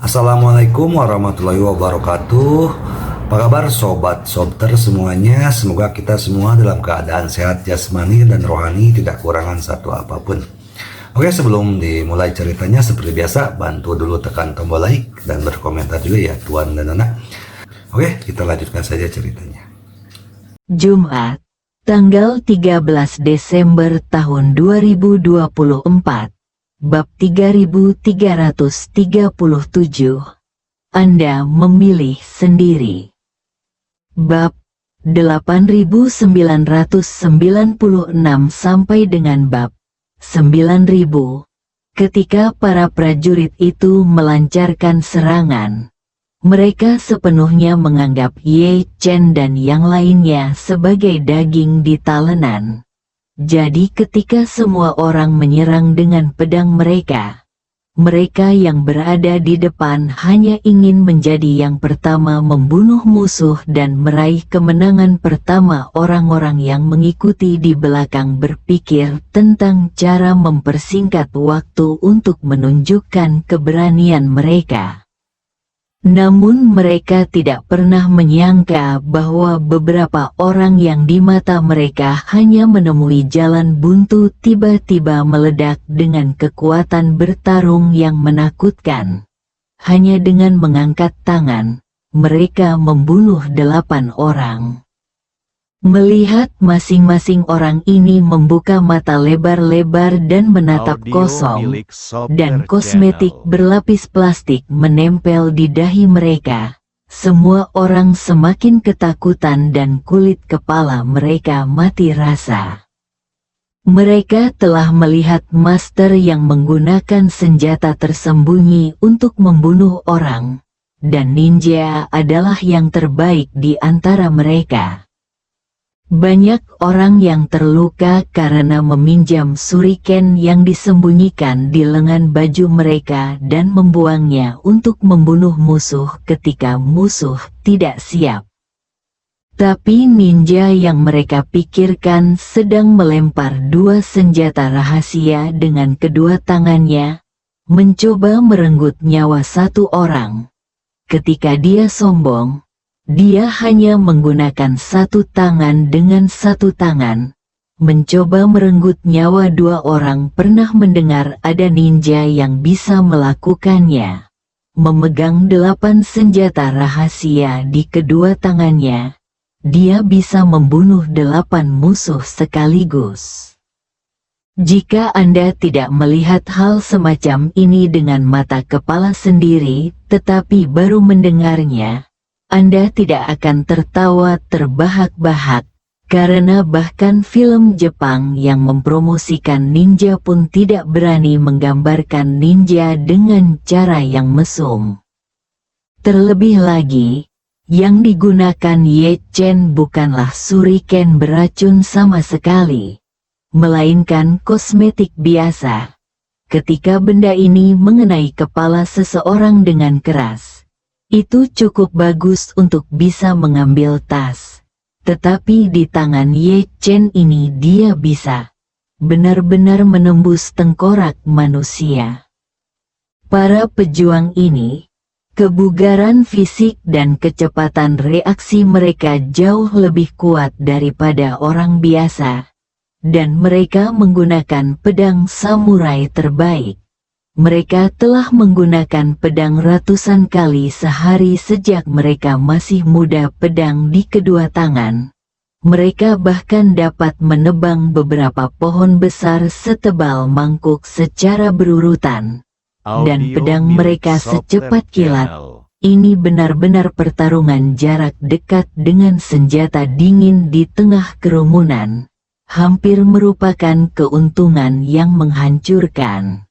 Assalamualaikum warahmatullahi wabarakatuh. Apa kabar sobat sobter semuanya? Semoga kita semua dalam keadaan sehat jasmani dan rohani, tidak kurangan satu apapun. Oke, sebelum dimulai ceritanya seperti biasa, bantu dulu tekan tombol like dan berkomentar juga ya Tuan dan Anak. Oke, kita lanjutkan saja ceritanya. Jumat, tanggal 13 Desember tahun 2024. Bab 3337. Anda memilih sendiri. Bab 8996 sampai dengan bab 9000. Ketika para prajurit itu melancarkan serangan, mereka sepenuhnya menganggap Ye Chen dan yang lainnya sebagai daging di talenan. Jadi ketika semua orang menyerang dengan pedang mereka, mereka yang berada di depan hanya ingin menjadi yang pertama membunuh musuh dan meraih kemenangan pertama. Orang-orang yang mengikuti di belakang berpikir tentang cara mempersingkat waktu untuk menunjukkan keberanian mereka. Namun mereka tidak pernah menyangka bahwa beberapa orang yang di mata mereka hanya menemui jalan buntu tiba-tiba meledak dengan kekuatan bertarung yang menakutkan. Hanya dengan mengangkat tangan, mereka membunuh 8 orang. Melihat masing-masing orang ini membuka mata lebar-lebar dan menatap kosong, dan kosmetik berlapis plastik menempel di dahi mereka, semua orang semakin ketakutan dan kulit kepala mereka mati rasa. Mereka telah melihat master yang menggunakan senjata tersembunyi untuk membunuh orang, dan ninja adalah yang terbaik di antara mereka. Banyak orang yang terluka karena meminjam shuriken yang disembunyikan di lengan baju mereka dan membuangnya untuk membunuh musuh ketika musuh tidak siap. Tapi ninja yang mereka pikirkan sedang melempar 2 senjata rahasia dengan kedua tangannya, mencoba merenggut nyawa 1 orang. Ketika dia sombong, dia hanya menggunakan 1 tangan dengan 1 tangan, mencoba merenggut nyawa 2 orang. Pernah mendengar ada ninja yang bisa melakukannya. Memegang 8 senjata rahasia di kedua tangannya, dia bisa membunuh 8 musuh sekaligus. Jika Anda tidak melihat hal semacam ini dengan mata kepala sendiri, tetapi baru mendengarnya, Anda tidak akan tertawa terbahak-bahak, karena bahkan film Jepang yang mempromosikan ninja pun tidak berani menggambarkan ninja dengan cara yang mesum. Terlebih lagi, yang digunakan Ye Chen bukanlah shuriken beracun sama sekali, melainkan kosmetik biasa. Ketika benda ini mengenai kepala seseorang dengan keras, itu cukup bagus untuk bisa mengambil tas. Tetapi di tangan Ye Chen ini dia bisa benar-benar menembus tengkorak manusia. Para pejuang ini, kebugaran fisik dan kecepatan reaksi mereka jauh lebih kuat daripada orang biasa, dan mereka menggunakan pedang samurai terbaik. Mereka telah menggunakan pedang ratusan kali sehari sejak mereka masih muda. Pedang di kedua tangan, mereka bahkan dapat menebang beberapa pohon besar setebal mangkuk secara berurutan. Dan pedang mereka secepat kilat. Ini benar-benar pertarungan jarak dekat dengan senjata dingin di tengah kerumunan. Hampir merupakan keuntungan yang menghancurkan.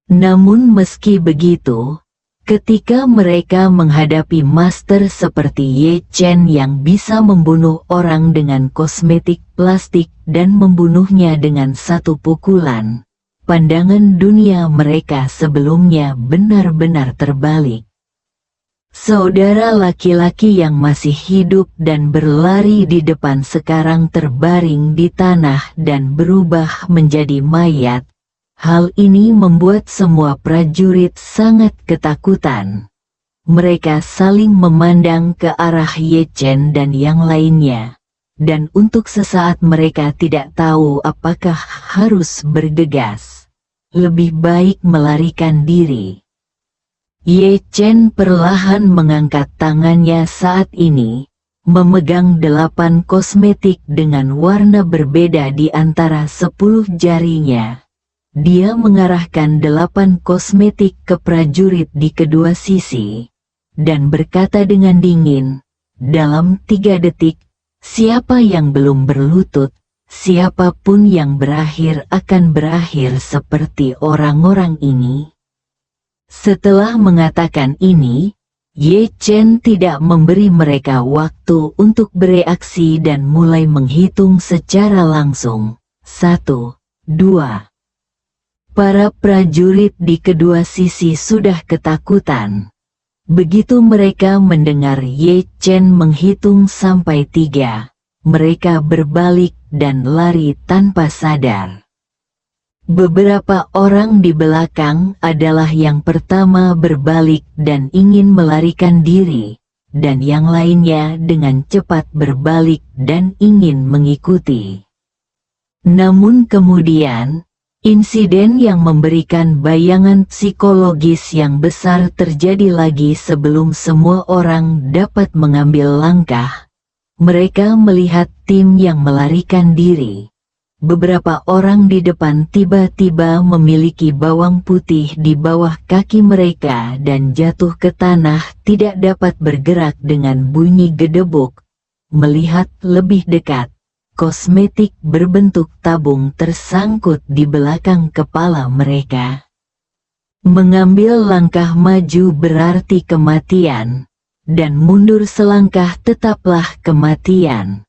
Namun meski begitu, ketika mereka menghadapi master seperti Ye Chen yang bisa membunuh orang dengan kosmetik plastik dan membunuhnya dengan 1 pukulan, pandangan dunia mereka sebelumnya benar-benar terbalik. Saudara laki-laki yang masih hidup dan berlari di depan sekarang terbaring di tanah dan berubah menjadi mayat. Hal ini membuat semua prajurit sangat ketakutan. Mereka saling memandang ke arah Ye Chen dan yang lainnya, dan untuk sesaat mereka tidak tahu apakah harus bergegas. Lebih baik melarikan diri. Ye Chen perlahan mengangkat tangannya saat ini, memegang 8 kosmetik dengan warna berbeda di antara 10 jarinya. Dia mengarahkan 8 kosmetik ke prajurit di kedua sisi, dan berkata dengan dingin, dalam 3 detik, siapa yang belum berlutut, siapapun yang berakhir akan berakhir seperti orang-orang ini. Setelah mengatakan ini, Ye Chen tidak memberi mereka waktu untuk bereaksi dan mulai menghitung secara langsung. 1, 2. Para prajurit di kedua sisi sudah ketakutan. Begitu mereka mendengar Ye Chen menghitung sampai 3, mereka berbalik dan lari tanpa sadar. Beberapa orang di belakang adalah yang pertama berbalik dan ingin melarikan diri, dan yang lainnya dengan cepat berbalik dan ingin mengikuti. Namun kemudian, insiden yang memberikan bayangan psikologis yang besar terjadi lagi sebelum semua orang dapat mengambil langkah. Mereka melihat tim yang melarikan diri. Beberapa orang di depan tiba-tiba memiliki bawang putih di bawah kaki mereka dan jatuh ke tanah tidak dapat bergerak dengan bunyi gedebuk. Melihat lebih dekat, kosmetik berbentuk tabung tersangkut di belakang kepala mereka. Mengambil langkah maju berarti kematian, dan mundur selangkah tetaplah kematian.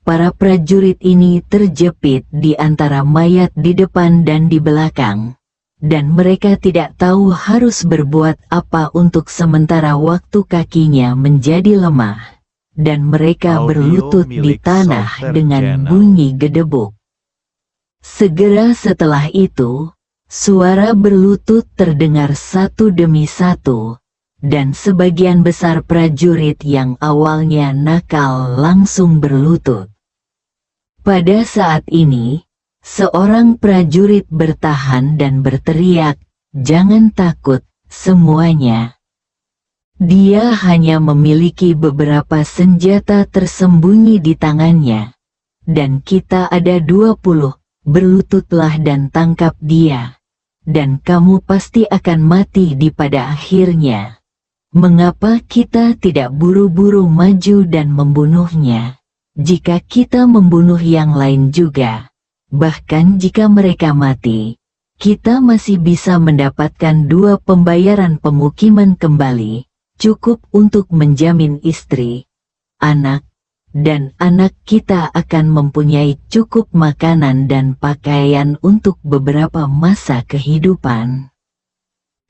Para prajurit ini terjepit di antara mayat di depan dan di belakang, dan mereka tidak tahu harus berbuat apa untuk sementara waktu kakinya menjadi lemah, dan mereka berlutut di tanah dengan bunyi gedebuk. Segera setelah itu, suara berlutut terdengar satu demi satu, dan sebagian besar prajurit yang awalnya nakal langsung berlutut. Pada saat ini, seorang prajurit bertahan dan berteriak, "Jangan takut, semuanya." Dia hanya memiliki beberapa senjata tersembunyi di tangannya. Dan kita ada 20, berlututlah dan tangkap dia. Dan kamu pasti akan mati di pada akhirnya. Mengapa kita tidak buru-buru maju dan membunuhnya? Jika kita membunuh yang lain juga, bahkan jika mereka mati, kita masih bisa mendapatkan 2 pembayaran pemukiman kembali, cukup untuk menjamin istri, anak, dan anak kita akan mempunyai cukup makanan dan pakaian untuk beberapa masa kehidupan.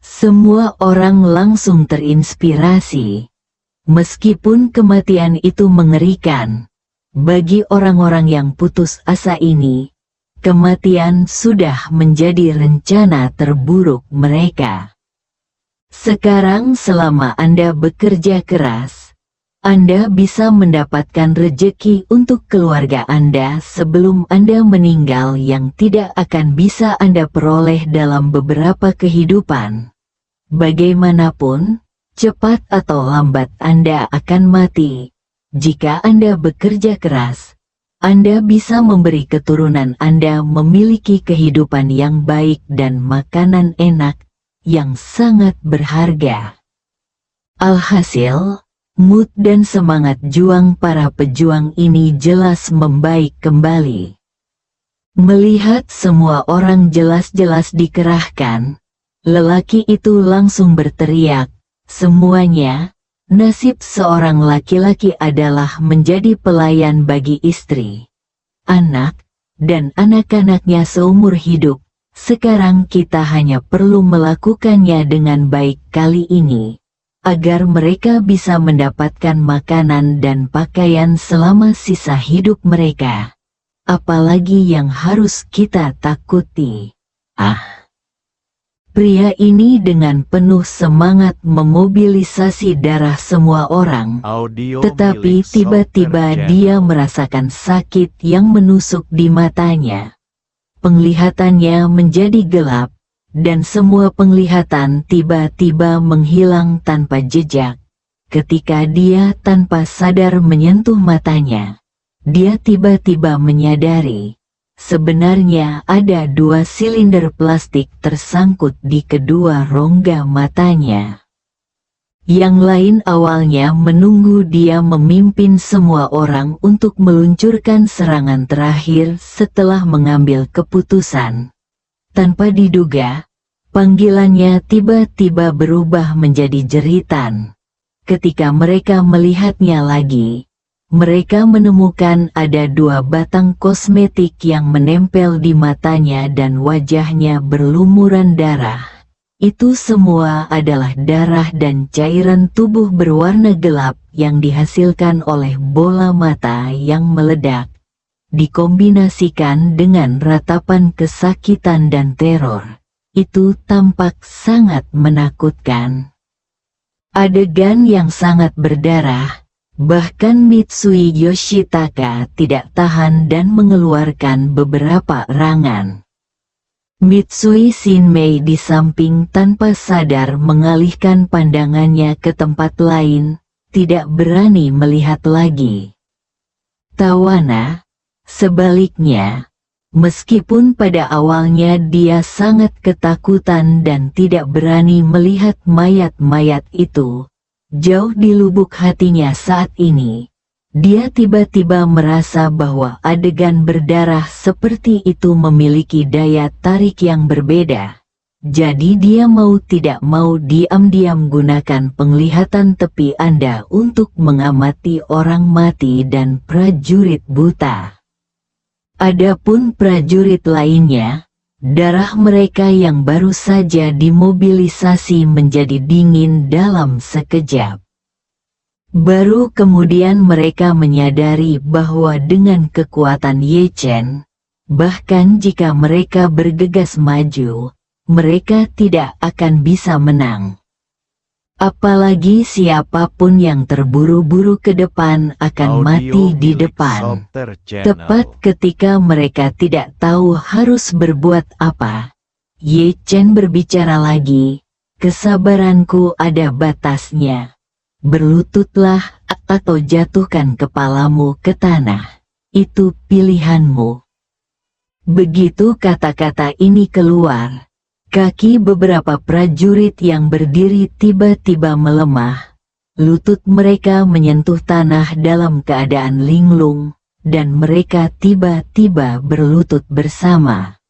Semua orang langsung terinspirasi. Meskipun kematian itu mengerikan, bagi orang-orang yang putus asa ini, kematian sudah menjadi rencana terburuk mereka. Sekarang selama Anda bekerja keras, Anda bisa mendapatkan rejeki untuk keluarga Anda sebelum Anda meninggal yang tidak akan bisa Anda peroleh dalam beberapa kehidupan. Bagaimanapun, cepat atau lambat Anda akan mati. Jika Anda bekerja keras, Anda bisa memberi keturunan Anda memiliki kehidupan yang baik dan makanan enak, yang sangat berharga. Alhasil, mood dan semangat juang para pejuang ini jelas membaik kembali. Melihat semua orang jelas-jelas dikerahkan, lelaki itu langsung berteriak, "Semuanya, nasib seorang laki-laki adalah menjadi pelayan bagi istri, anak, dan anak-anaknya seumur hidup. Sekarang kita hanya perlu melakukannya dengan baik kali ini, agar mereka bisa mendapatkan makanan dan pakaian selama sisa hidup mereka. Apalagi yang harus kita takuti? Ah." Pria ini dengan penuh semangat memobilisasi darah semua orang, Audio tetapi milik tiba-tiba Solter dia Channel. merasakan sakit yang menusuk di matanya. Penglihatannya menjadi gelap, dan semua penglihatan tiba-tiba menghilang tanpa jejak. Ketika dia tanpa sadar menyentuh matanya, dia tiba-tiba menyadari sebenarnya ada 2 silinder plastik tersangkut di kedua rongga matanya. Yang lain awalnya menunggu dia memimpin semua orang untuk meluncurkan serangan terakhir setelah mengambil keputusan. Tanpa diduga, panggilannya tiba-tiba berubah menjadi jeritan. Ketika mereka melihatnya lagi, mereka menemukan ada 2 batang kosmetik yang menempel di matanya dan wajahnya berlumuran darah. Itu semua adalah darah dan cairan tubuh berwarna gelap yang dihasilkan oleh bola mata yang meledak, dikombinasikan dengan ratapan kesakitan dan teror. Itu tampak sangat menakutkan. Adegan yang sangat berdarah. Bahkan Mitsui Yoshitaka tidak tahan dan mengeluarkan beberapa erangan. Mitsui Shinmei di samping tanpa sadar mengalihkan pandangannya ke tempat lain, tidak berani melihat lagi. Tawana, sebaliknya, meskipun pada awalnya dia sangat ketakutan dan tidak berani melihat mayat-mayat itu, jauh di lubuk hatinya saat ini, dia tiba-tiba merasa bahwa adegan berdarah seperti itu memiliki daya tarik yang berbeda. Jadi dia mau tidak mau diam-diam gunakan penglihatan tepi Anda untuk mengamati orang mati dan prajurit buta. Adapun prajurit lainnya, darah mereka yang baru saja dimobilisasi menjadi dingin dalam sekejap. Baru kemudian mereka menyadari bahwa dengan kekuatan Ye Chen, bahkan jika mereka bergegas maju, mereka tidak akan bisa menang. Apalagi siapapun yang terburu-buru ke depan akan Audio mati di milik depan. Solter Channel. Tepat ketika mereka tidak tahu harus berbuat apa, Ye Chen berbicara lagi, kesabaranku ada batasnya. Berlututlah atau jatuhkan kepalamu ke tanah. Itu pilihanmu. Begitu kata-kata ini keluar, kaki beberapa prajurit yang berdiri tiba-tiba melemah. Lutut mereka menyentuh tanah dalam keadaan linglung, dan mereka tiba-tiba berlutut bersama.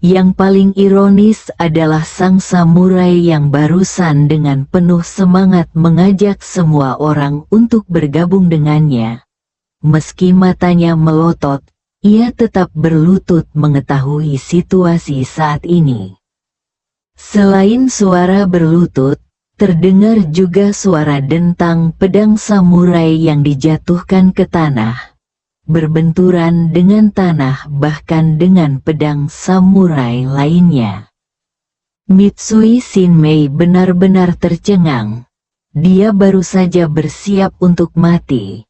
Yang paling ironis adalah sang samurai yang barusan dengan penuh semangat mengajak semua orang untuk bergabung dengannya. Meski matanya melotot, ia tetap berlutut mengetahui situasi saat ini. Selain suara berlutut, terdengar juga suara dentang pedang samurai yang dijatuhkan ke tanah, berbenturan dengan tanah bahkan dengan pedang samurai lainnya. Mitsui Shinmei benar-benar tercengang. Dia baru saja bersiap untuk mati,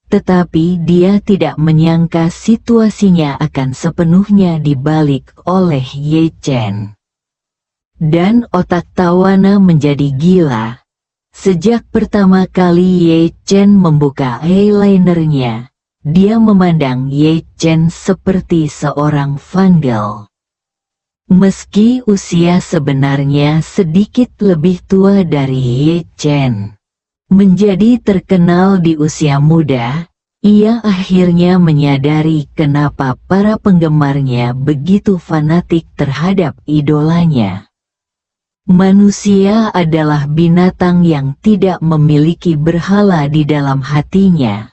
tetapi dia tidak menyangka situasinya akan sepenuhnya dibalik oleh Ye Chen. Dan otak Tawana menjadi gila. Sejak pertama kali Ye Chen membuka eyelinernya, dia memandang Ye Chen seperti seorang vandal. Meski usia sebenarnya sedikit lebih tua dari Ye Chen, menjadi terkenal di usia muda, ia akhirnya menyadari kenapa para penggemarnya begitu fanatik terhadap idolanya. Manusia adalah binatang yang tidak memiliki berhala di dalam hatinya.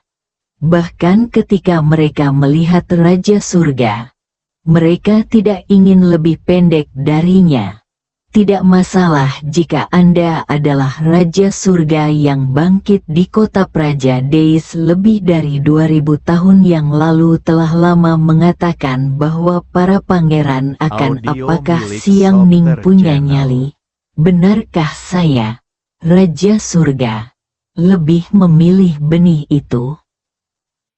Bahkan ketika mereka melihat Raja Surga, mereka tidak ingin lebih pendek darinya. Tidak masalah jika Anda adalah Raja Surga yang bangkit di kota Praja Deis lebih dari 2000 tahun yang lalu telah lama mengatakan bahwa para pangeran akan Audio apakah milik Siang Ning Software punya Channel. nyali? Benarkah saya, Raja Surga, lebih memilih benih itu?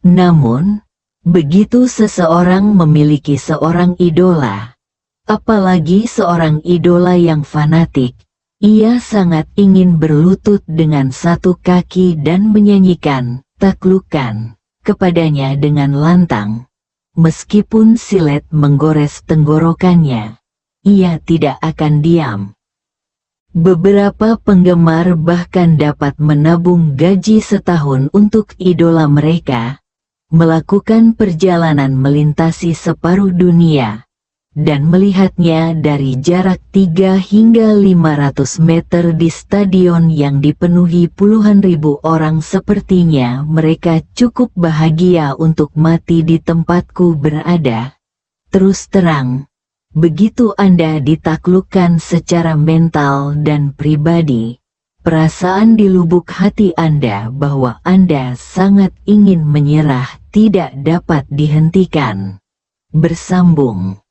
Namun, begitu seseorang memiliki seorang idola, apalagi seorang idola yang fanatik, ia sangat ingin berlutut dengan satu kaki dan menyanyikan taklukan kepadanya dengan lantang. Meskipun silet menggores tenggorokannya, ia tidak akan diam. Beberapa penggemar bahkan dapat menabung gaji setahun untuk idola mereka, melakukan perjalanan melintasi separuh dunia, dan melihatnya dari jarak 3 hingga 500 meter di stadion yang dipenuhi puluhan ribu orang. Sepertinya mereka cukup bahagia untuk mati di tempatku berada. Terus terang, begitu Anda ditaklukkan secara mental dan pribadi, perasaan di lubuk hati Anda bahwa Anda sangat ingin menyerah tidak dapat dihentikan. Bersambung.